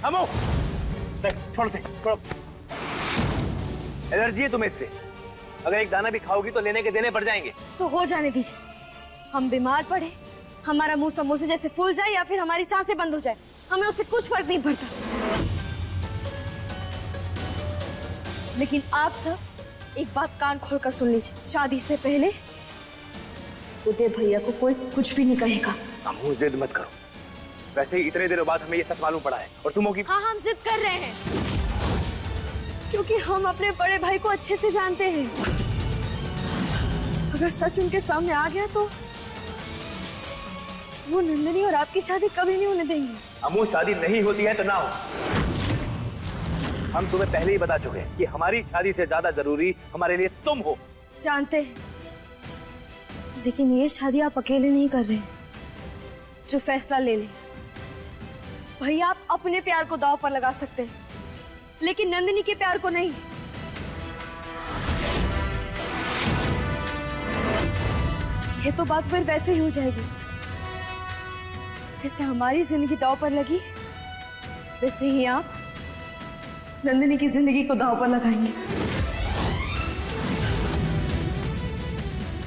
हमो, छोड़ दे, छोड़ो। एलर्जी है तुम्हें इससे। अगर एक दाना भी खाओगी तो लेने के देने पड़ जाएंगे। तो हो जाने दीजिए, हम बीमार पड़े, हमारा मुंह समोसे जैसे फूल जाए या फिर हमारी सांसें बंद हो जाए, हमें उससे कुछ फर्क नहीं पड़ता। लेकिन आप सब एक बात कान खोलकर सुन लीजिए, शादी से पहले उदय भैया को कोई कुछ भी नहीं कहेगा। हमो, जिद मत करो। वैसे ही इतने दिनों बाद हमें ये सच मालूम पड़ा है और तुम होगी। हाँ, हम जिद कर रहे हैं क्योंकि हम अपने बड़े भाई को अच्छे से जानते हैं। अगर सच उनके सामने आ गया तो वो नंदिनी और आपकी शादी कभी नहीं होने देंगे। हमो, शादी नहीं होती है तो ना हो। हम तुम्हें पहले ही बता चुके हैं कि हमारी शादी से ज्यादा जरूरी हमारे लिए तुम हो। जानते हैं, लेकिन ये शादी आप अकेले नहीं कर रहे। जो फैसला ले ले भैया, आप अपने प्यार को दांव पर लगा सकते हैं, लेकिन नंदिनी के प्यार को नहीं। ये तो बात फिर वैसे ही हो जाएगी जैसे हमारी जिंदगी दांव पर लगी, वैसे ही आप नंदिनी की जिंदगी को दांव पर लगाएंगे।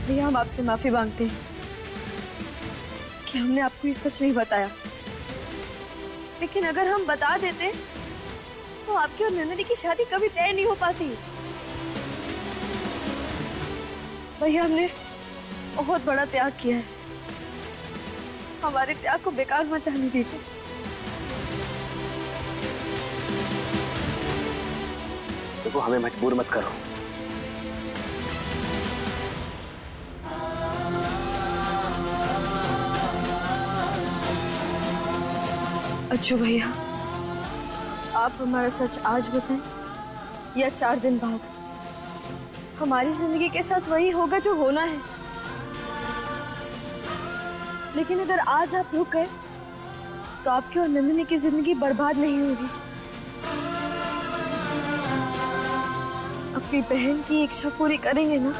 भैया, हम आपसे माफी मांगते हैं कि हमने आपको ये सच नहीं बताया, लेकिन अगर हम बता देते तो आपकी और नंदिनी की शादी कभी तय नहीं हो पाती। भैया, हमने बहुत बड़ा त्याग किया है, हमारे त्याग को बेकार मत जाने दीजिए। देखो, हमें मजबूर मत करो। अच्छू भैया, आप हमारा सच आज बताएं या 4 दिन बाद, हमारी जिंदगी के साथ वही होगा जो होना है। लेकिन अगर आज आप रुक गए तो आपकी और नंदिनी की जिंदगी बर्बाद नहीं होगी। अपनी बहन की इच्छा पूरी करेंगे ना?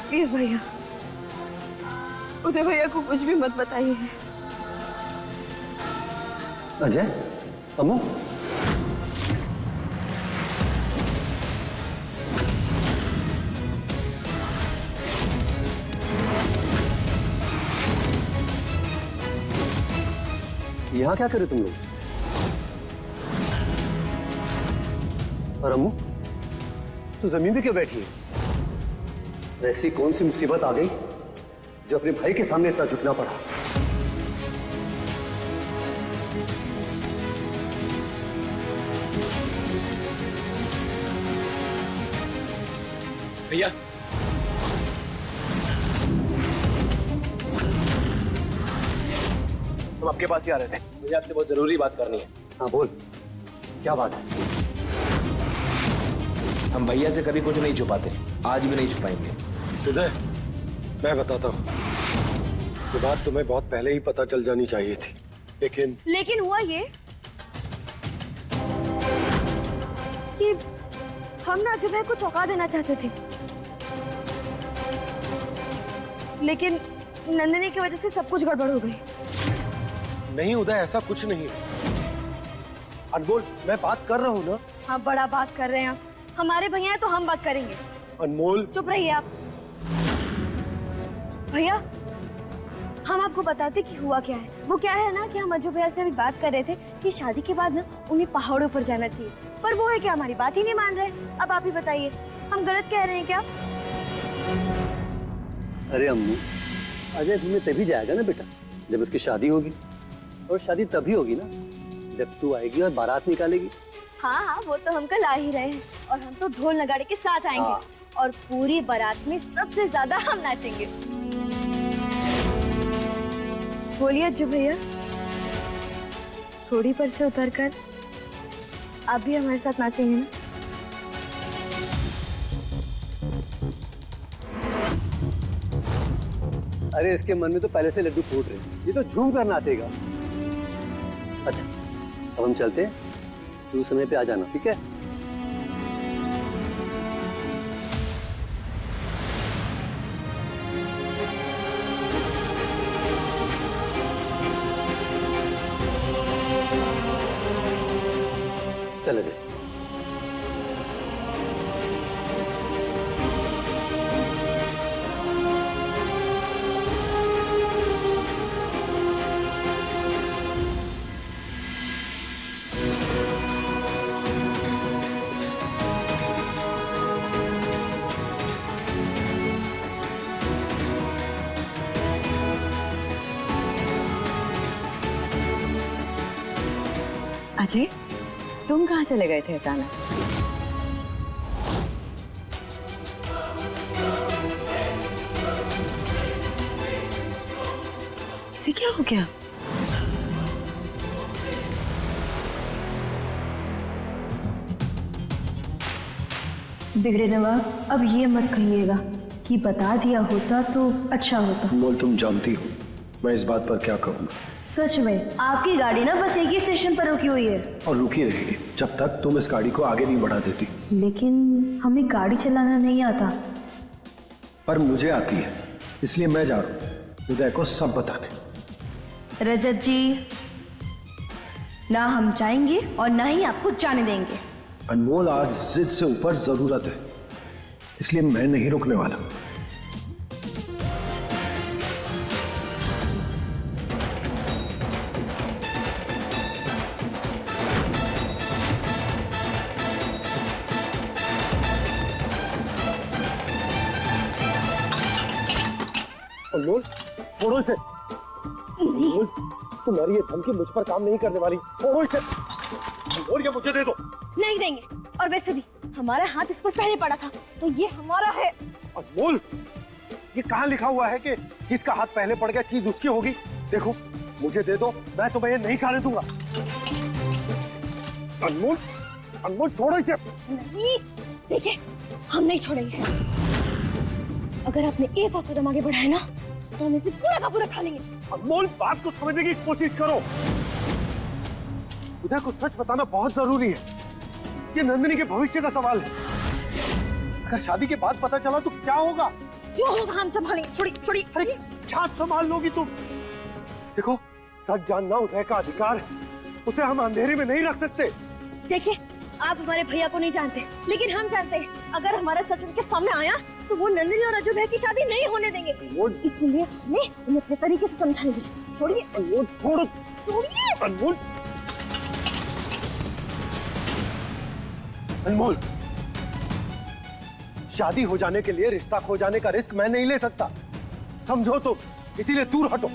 प्लीज भैया, उदय भैया को कुछ भी मत बताइए। अजय, अम्मू, यहाँ क्या करे तुम लोग? और अम्मू, तू जमीन पे क्यों बैठी है? ऐसी कौन सी मुसीबत आ गई जो अपने भाई के सामने इतना झुकना पड़ा? भैया, तुम आपके पास ही आ रहे थे। मुझे आपसे बहुत जरूरी बात करनी है। हाँ बोल, क्या बात है? हम भैया से कभी कुछ नहीं छुपाते, आज भी नहीं छुपाएंगे। उदय, मैं बताता हूँ, ये बात तुम्हें बहुत पहले ही पता चल जानी चाहिए थी, लेकिन हुआ ये कि हम ना अजय को चौंका देना चाहते थे, लेकिन नंदिनी की वजह से सब कुछ गड़बड़ हो गई। नहीं उदय, ऐसा कुछ नहीं है। अनमोल, मैं बात कर रहा हूँ ना। हाँ, बड़ा बात कर रहे हैं आप। हमारे भैया हैं तो हम बात करेंगे। अनमोल, चुप रहिए आप। भैया, हम आपको बताते कि हुआ क्या है। वो क्या है ना कि हम अजय भैया से अभी बात कर रहे थे कि शादी के बाद ना उन्हें पहाड़ों पर जाना चाहिए, पर वो है कि हमारी बात ही नहीं मान रहे। अब आप ही बताइए, हम गलत कह रहे हैं क्या? अरे अम्मू, अजय घूमने तभी जाएगा ना बेटा जब उसकी शादी होगी, और शादी तभी होगी ना जब तू आएगी और बारात निकालेगी। हाँ, वो तो हम कल आ ही रहे हैं, और हम तो ढोल नगाड़े के साथ आएंगे, और पूरी बारात में सबसे ज्यादा हम नाचेंगे। बोलिए अज्जू भैया, थोड़ी पर से उतरकर आप भी हमारे साथ नाचेंगे ना? अरे इसके मन में तो पहले से लड्डू फूट रहे हैं, ये तो झूम कर नाचेगा। अच्छा, अब हम चलते हैं, तू समय पे आ जाना, ठीक है? अजय, तुम कहाँ चले गए थे अचानक? इसे क्या हो गया? बिगड़े नवाब, अब ये मत कहिएगा कि बता दिया होता तो अच्छा होता। अनमोल, तुम जानती हो मैं इस बात पर क्या कहूँगा। सच में आपकी गाड़ी ना बस एक ही स्टेशन पर रुकी हुई है और रुकी रहेगी जब तक तुम इस गाड़ी को आगे नहीं बढ़ा देती। लेकिन हमें गाड़ी चलाना नहीं आता। पर मुझे आती है, इसलिए मैं जा रहा हूँ उदय को सब बताने। रजत जी, ना हम जाएंगे और ना ही आपको जाने देंगे। अनमोल, आज जिद से ऊपर जरूरत है, इसलिए मैं नहीं रुकने वाला। अनमोल, छोड़ो इसे। अनमोल, तुम्हारी ये धमकी मुझ पर काम नहीं करने वाली। छोड़ो इसे। अनमोल, ये मुझे दे दो। नहीं देंगे, और वैसे भी हमारा हाथ इस पर पहले पड़ा था तो ये हमारा है। अनमोल, ये कहाँ लिखा हुआ है कि किसका हाथ पहले पड़ गया चीज उसकी होगी? देखो, मुझे दे दो, मैं तुम्हें ये नहीं खाने दूंगा। अनमोल, अनमोल, छोड़ो इसे। नहीं, देखिए, हम नहीं छोड़ेंगे। अगर आपने एक और कदम आगे बढ़ाया ना तो हम इसे पूरा का पूरा खा लेंगे। अनमोल, बात को समझने की कोशिश करो। उदय को सच बताना बहुत जरूरी है। ये नंदिनी के भविष्य का सवाल है। अगर शादी के बाद पता चला तो क्या होगा? जो होगा हम संभालेंगे। छोड़ी। अरे क्या संभाल लोगी तुम? देखो, सच जानना उदय का अधिकार है, उसे हम अंधेरे में नहीं रख सकते। देखिए, आप हमारे भैया को नहीं जानते, लेकिन हम जानते हैं। अगर हमारा सच उनके सामने आया तो वो नंदिनी और अजय भैया की शादी नहीं होने देंगे। इसलिए हमें उन्हें अपने तरीके से समझाने दीजिए। छोड़िए। अनमोल, छोड़ो। छोड़िए। अनमोल, अनमोल, शादी हो जाने के लिए रिश्ता खो जाने का रिस्क मैं नहीं ले सकता, समझो तो, इसीलिए दूर हटो।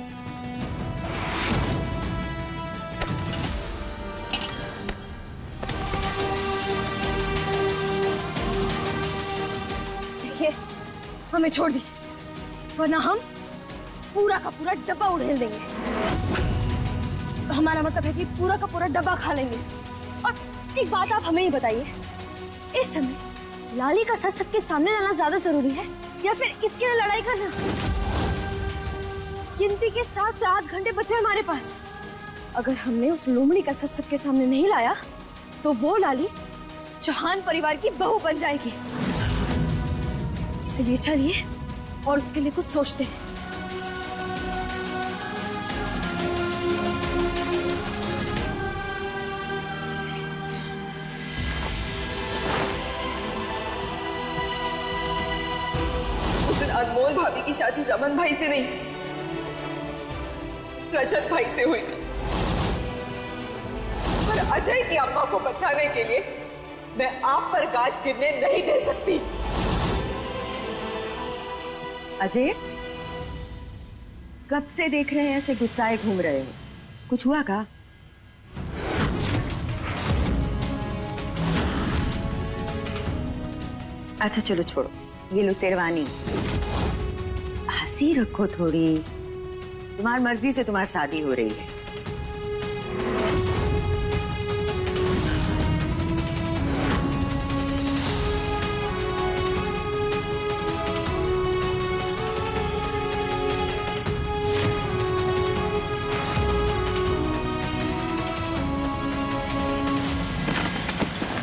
देखिए, हमें छोड़ दीजिए, वरना हम पूरा का पूरा डब्बा उड़ेल देंगे। हमारा मतलब है कि पूरा का पूरा डब्बा खा लेंगे। और एक बात आप हमें ही बताइए, इस समय लाली का सच सबके सामने लाना ज्यादा जरूरी है या फिर इसके लिए लड़ाई करना? गिनती के 7 से 8 घंटे बचे हमारे पास। अगर हमने उस लोमड़ी का सच सबके सामने नहीं लाया तो वो लाली चौहान परिवार की बहू बन जाएगी। इसलिए चलिए और उसके लिए कुछ सोचते हैं। अनमोल भाभी की शादी रमन भाई से नहीं, रजत भाई से हुई थी। और अजय की अम्मा को बचाने के लिए मैं आप पर गाज गिरने नहीं दे सकती। अजय, कब से देख रहे हैं ऐसे गुस्साए घूम रहे हो? कुछ हुआ का? अच्छा चलो छोड़ो, ये लो शेरवानी। हंसी रखो थोड़ी, तुम्हारी मर्जी से तुम्हारी शादी हो रही है।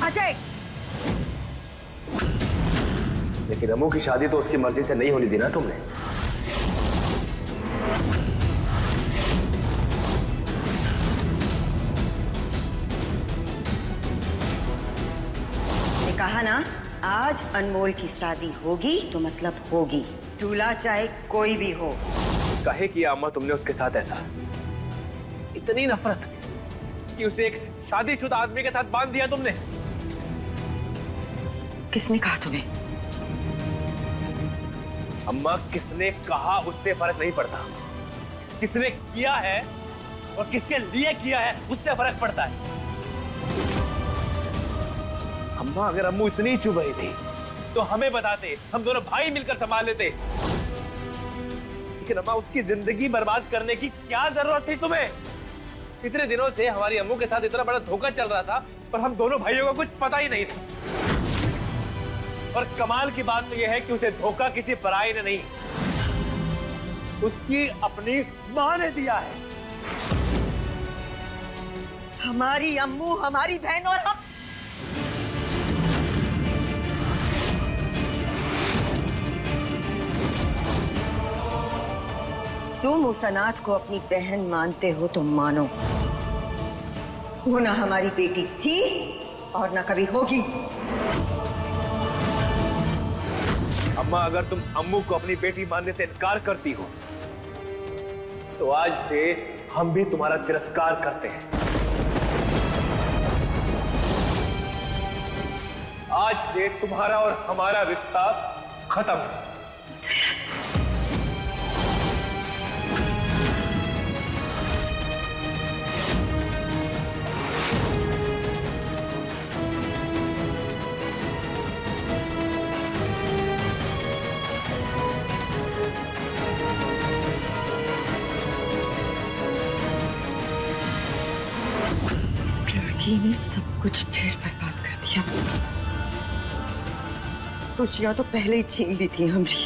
अजय, लेकिन अम्मू की शादी तो उसकी मर्जी से नहीं होने दी ना तुमने। कहा ना, आज अनमोल की शादी होगी तो मतलब होगी, दूल्हा चाहे कोई भी हो। कहे किया अम्मा तुमने उसके साथ ऐसा? इतनी नफरत कि उसे एक शादीशुदा आदमी के साथ बांध दिया तुमने। किसने कहा तुम्हें? अम्मा, किसने कहा उससे फर्क नहीं पड़ता, किसने किया है और किसके लिए किया है उससे फर्क पड़ता है। अम्मा अगर अम्मू इतनी चुभ रही थी तो हमें बताते, हम दोनों भाई मिलकर संभाल लेते। लेकिन अम्मा उसकी जिंदगी बर्बाद करने की क्या जरूरत थी तुम्हें? इतने दिनों से हमारी अम्मू के साथ इतना बड़ा धोखा चल रहा था पर हम दोनों भाइयों को कुछ पता ही नहीं था। और कमाल की बात तो यह है कि उसे धोखा किसी पराई ने नहीं, उसकी अपनी मां ने दिया है। हमारी अम्मू, हमारी बहन और हम। तुम उस अनाथ को अपनी बहन मानते हो तो मानो, वो ना हमारी बेटी थी और ना कभी होगी। अम्मा अगर तुम अम्मू को अपनी बेटी मानने से इनकार करती हो तो आज से हम भी तुम्हारा तिरस्कार करते हैं। आज से तुम्हारा और हमारा रिश्ता खत्म। इस लड़की ने सब कुछ फिर बर्बाद कर दिया। खुशियां तो पहले ही छीन ली थी हमरी,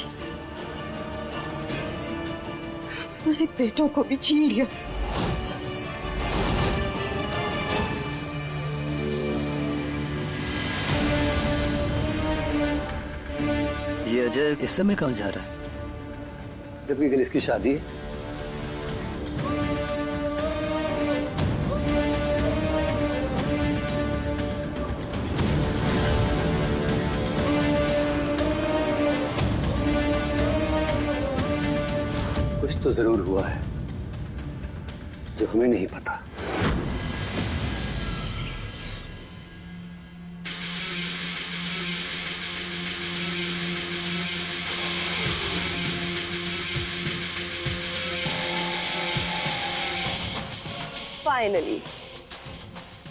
हमारे बेटों को भी छीन लिया। ये अजय इस समय कहाँ जा रहा है? जबकि कल इसकी शादी है। कुछ तो जरूर हुआ है जो हमें नहीं पता। फाइनली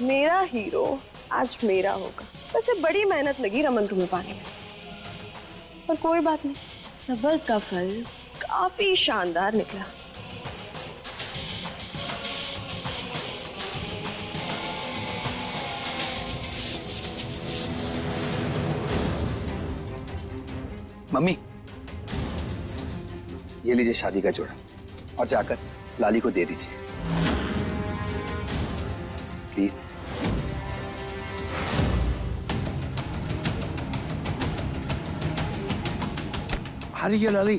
मेरा हीरो आज मेरा होगा। वैसे बड़ी मेहनत लगी रमन तुम्हें पाने में, पर कोई बात नहीं, सब्र का फल काफी शानदार निकला। मम्मी, ये लीजिए शादी का जोड़ा और जाकर लाली को दे दीजिए प्लीज। अरे ये लाली,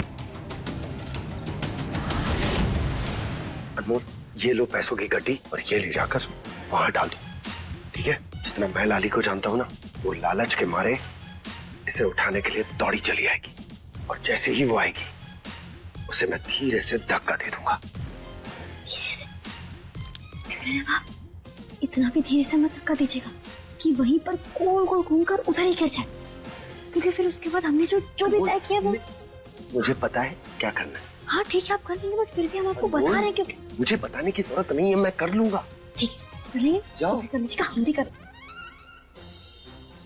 अनमोल ये लो पैसों की गड्डी और ये ले जाकर वहां डाल दो, ठीक है? जितना मैं लाली को जानता हूं ना, वो लालच के मारे इसे उठाने के लिए दौड़ी चली आएगी और जैसे ही वो आएगी उसे मैं धीरे से धक्का दे दूंगा। धीरे से? इतना भी धीरे से मत धक्का दीजिएगा कि वहीं पर गोल गोल घूमकर उधर ही गिर जाए, क्योंकि फिर उसके बाद हमने जो भी तय किया वो। मुझे पता है क्या करना है। हाँ ठीक है आप कर लेंगे, बट फिर भी हम आपको बता रहे हैं क्योंकि मुझे बताने की जरूरत नहीं है, मैं कर लूंगा। ठीक है कर लेंगे। जाओ। कर लीजिएगा, हम भी कर।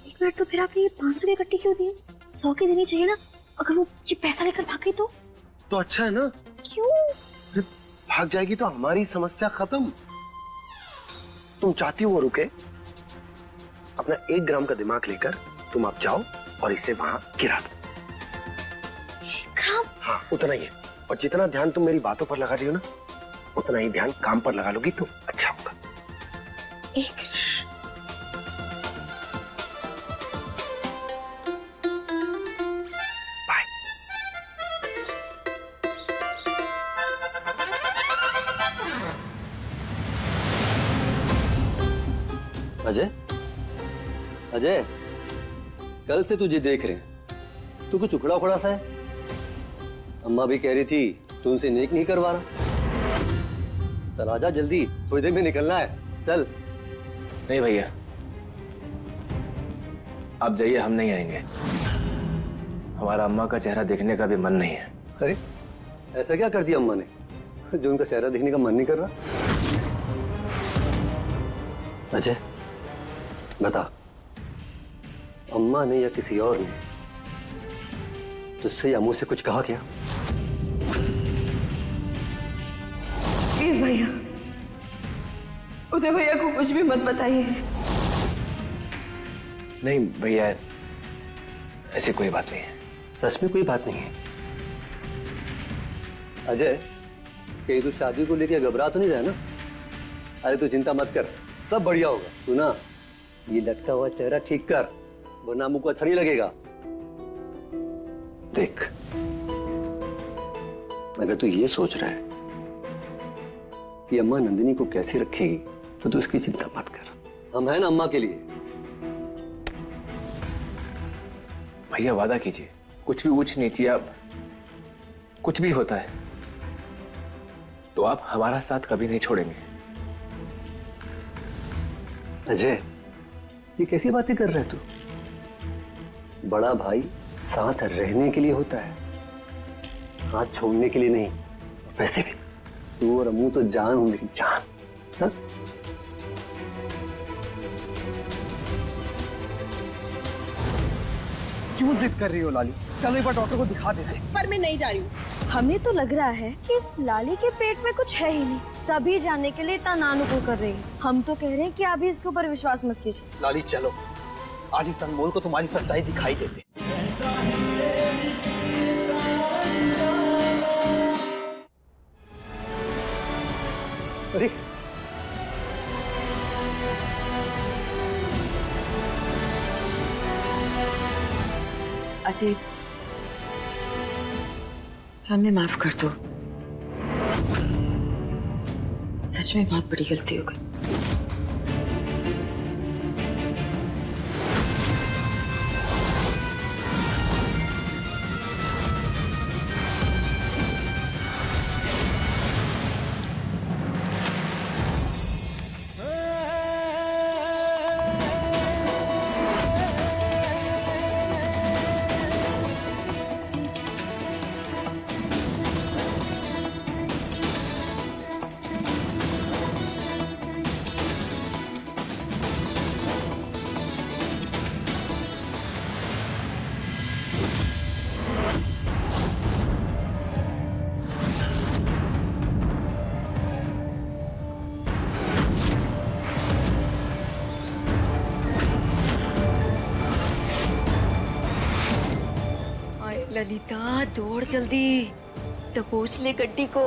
एक मिनट, तो फिर आपने ये 500 की कट्टी क्यों दी? 100 की देनी चाहिए ना। अगर वो ये पैसा लेकर भाग गई तो अच्छा है ना, क्यों? भाग जाएगी तो हमारी समस्या खत्म। तुम चाहती हो वो रुके? अपना 1 ग्राम का दिमाग लेकर तुम आप जाओ और इसे वहां गिरा दो। 1 ग्राम? हाँ उतना ही है, और जितना ध्यान तुम मेरी बातों पर लगा रही हो ना, उतना ही ध्यान काम पर लगा लोगी तो अच्छा होगा। एक बाय। अजय, अजय, कल से तुझे देख रहे हैं, तू कुछ उखड़ा उखड़ा सा है। अम्मा भी कह रही थी तू उनसे नेक नहीं करवा रहा। चल आजा जल्दी, थोड़ी देर में निकलना है, चल। नहीं भैया, आप जाइए, हम नहीं आएंगे। हमारा अम्मा का चेहरा देखने का भी मन नहीं है। अरे ऐसा क्या कर दिया अम्मा ने जो उनका चेहरा देखने का मन नहीं कर रहा? अजय बता, अम्मा ने या किसी और ने तुझसे या मुझसे कुछ कहा क्या? प्लीज भैया, उदय भैया को कुछ भी मत बताइए। नहीं भैया, ऐसी कोई बात नहीं है। सच में कोई बात नहीं है? अजय, कहीं तू शादी को लेकर घबरा तो नहीं रहा ना? अरे तू चिंता मत कर, सब बढ़िया होगा। तू ना ये लटका हुआ चेहरा ठीक कर, वरना मुझको अच्छा नहीं लगेगा। देख, अगर तू ये सोच रहा है कि अम्मा नंदिनी को कैसे रखेगी, तो तू इसकी चिंता मत कर। हम हैं ना अम्मा के लिए। भैया वादा कीजिए, कुछ भी ऊंच नीच या कुछ भी होता है तो आप हमारा साथ कभी नहीं छोड़ेंगे। अजय, ये कैसी बातें कर रहे तू? बड़ा भाई साथ रहने के लिए होता है, हाथ छोड़ने के लिए नहीं। वैसे भी तू और अम्मू तो जान हो मेरी जान। हा? क्यों जिद कर रही हो लाली? चलो एक बार डॉक्टर को दिखा देते। पर मैं नहीं जा रही हूँ। हमें तो लग रहा है कि इस लाली के पेट में कुछ है ही नहीं, तभी जाने के लिए इतना नानुकुल कर रही है। हम तो कह रहे हैं कि आप भी इसके ऊपर विश्वास मत कीजिए। लाली चलो, आज इस अनमोल को तुम्हारी सच्चाई दिखाई देते। अरे अजय, हमें माफ कर दो। सच में बहुत बड़ी गलती हो गई। ललिता, दौड़ जल्दी, दबोच ले गड्डी को।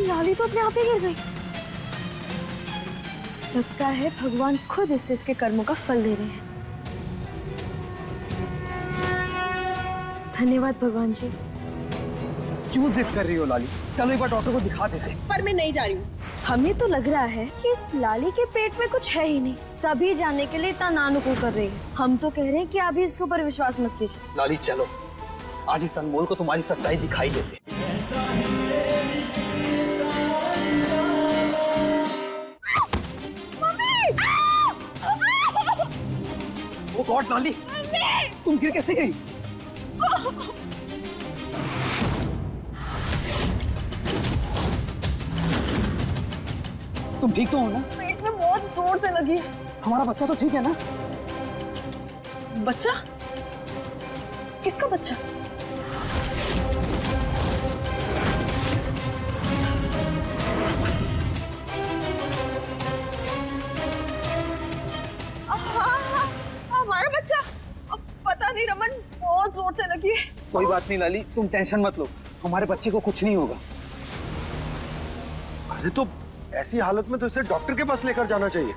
लाली तो अपने आप ही गिर गई। लगता है भगवान खुद इससे इसके कर्मों का फल दे रहे हैं। धन्यवाद भगवान जी। क्यों जिद कर रही हो लाली? चलो एक बार डॉक्टर को दिखा देते। पर मैं नहीं जा रही हूँ। हमें तो लग रहा है कि इस लाली के पेट में कुछ है ही नहीं, तभी जाने के लिए इतना नानुकुल कर रही है। हम तो कह रहे हैं कि आप भी इसके ऊपर विश्वास मत कीजिए। लाली चलो, आज इस अनमोल को तुम्हारी सच्चाई दिखाई देते। ओ गॉड लाली, तुम गिर कैसे गई? तुम ठीक तो हो ना? पेट में बहुत जोर से लगी है। हमारा बच्चा तो ठीक है ना? बच्चा? किसका बच्चा? हमारा बच्चा? पता नहीं रमन, बहुत जोर से लगी है। कोई बात नहीं लाली, तुम टेंशन मत लो, हमारे बच्चे को कुछ नहीं होगा। अरे तो ऐसी हालत में तो इसे डॉक्टर के पास लेकर जाना चाहिए।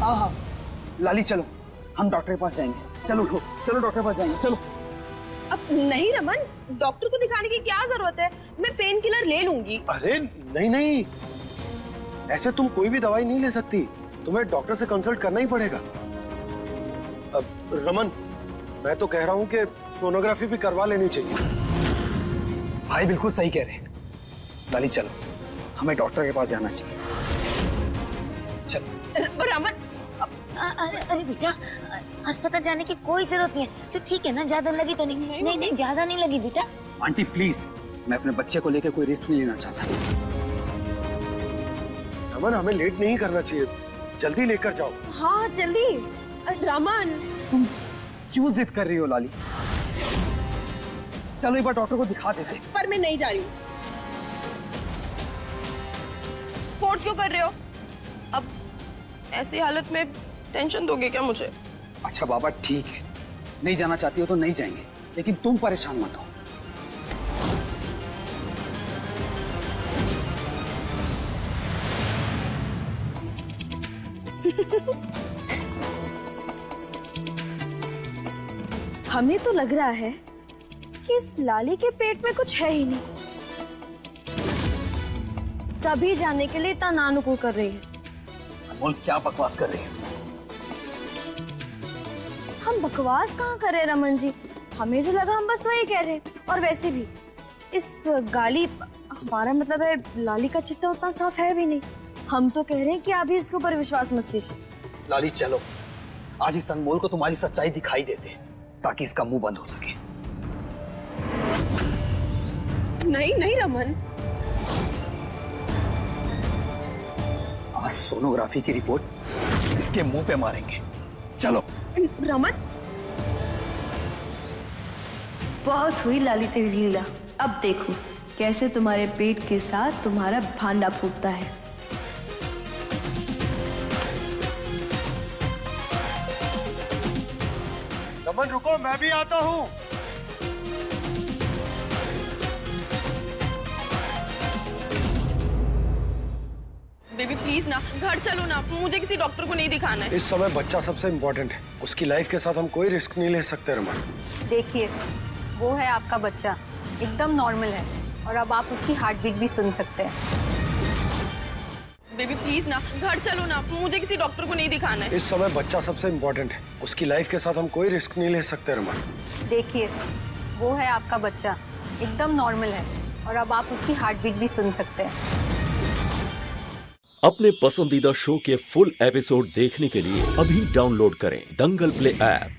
हाँ हाँ लाली चलो, हम डॉक्टर के पास जाएंगे। चलो उठो, चलो डॉक्टर के पास जाएंगे, चलो। अब नहीं रमन, डॉक्टर को दिखाने की क्या जरूरत है? मैं पेन किलर ले लूंगी। अरे नहीं नहीं, ऐसे तुम कोई भी दवाई नहीं ले सकती, तुम्हें डॉक्टर से कंसल्ट करना ही पड़ेगा। अब रमन, मैं तो कह रहा हूँ कि सोनोग्राफी भी करवा लेनी चाहिए। भाई बिल्कुल सही कह रहे हैं। लाली चलो, हमें डॉक्टर के पास जाना चाहिए। चलो। रमन, अरे बेटा, अस्पताल जाने की कोई जरूरत नहीं है। तो ठीक है ना, ज्यादा लगी तो नहीं? नहीं ज्यादा नहीं लगी बेटा। आंटी प्लीज, मैं अपने बच्चे को लेकर कोई रिस्क नहीं लेना चाहता। रमन, हमें लेट नहीं करना चाहिए, जल्दी लेकर जाओ। हाँ जल्दी। रमन, तुम क्यों जिद कर रही हो लाली? चलो एक बार डॉक्टर को दिखा देते। पर मैं नहीं जा रही हूँ। फोर्स क्यों कर रहे हो? अब ऐसी हालत में टेंशन दोगे क्या मुझे? अच्छा बाबा ठीक है, नहीं जाना चाहती हो तो नहीं जाएंगे, लेकिन तुम परेशान मत हो। हमें तो लग रहा है कि इस लाली के पेट में कुछ है ही नहीं, तभी जाने के लिए इतना नानुकुर कर रही है। बोल क्या बकवास कर रही है? हम बकवास कहाँ कर रहे हैं रमन जी, हमें जो लगा हम बस वही कह रहे हैं। और वैसे भी इस गाली, हमारा मतलब है लाली का चिट्टा उतना साफ है भी नहीं। हम तो कह रहे हैं कि आप भी इसके ऊपर विश्वास मत कीजिए। लाली चलो, आज इस अनमोल को तुम्हारी सच्चाई दिखाई देते ताकि इसका मुंह बंद हो सके। नहीं रमन, आज सोनोग्राफी की रिपोर्ट इसके मुंह पे मारेंगे। चलो। रमन, बहुत हुई लाली तेरी लीला, अब देखो कैसे तुम्हारे पेट के साथ तुम्हारा भांडा फूटता है। रमन रुको, मैं भी आता हूँ। बेबी प्लीज ना, घर चलो ना, मुझे किसी डॉक्टर को नहीं दिखाना है। इस समय बच्चा सबसे इम्पोर्टेंट है, उसकी लाइफ के साथ हम कोई रिस्क नहीं ले सकते रमन। देखिए, वो है आपका बच्चा, एकदम नॉर्मल है और अब आप उसकी हार्ट बीट भी सुन सकते हैं। बेबी प्लीज ना, घर चलो ना, मुझे किसी डॉक्टर को नहीं दिखाना है। इस समय बच्चा सबसे इम्पोर्टेंट है, उसकी लाइफ के साथ हम कोई रिस्क नहीं ले सकते रमन। देखिए, वो है आपका बच्चा, एकदम नॉर्मल है और अब आप उसकी हार्ट बीट भी सुन सकते हैं। अपने पसंदीदा शो के फुल एपिसोड देखने के लिए अभी डाउनलोड करें दंगल प्ले ऐप।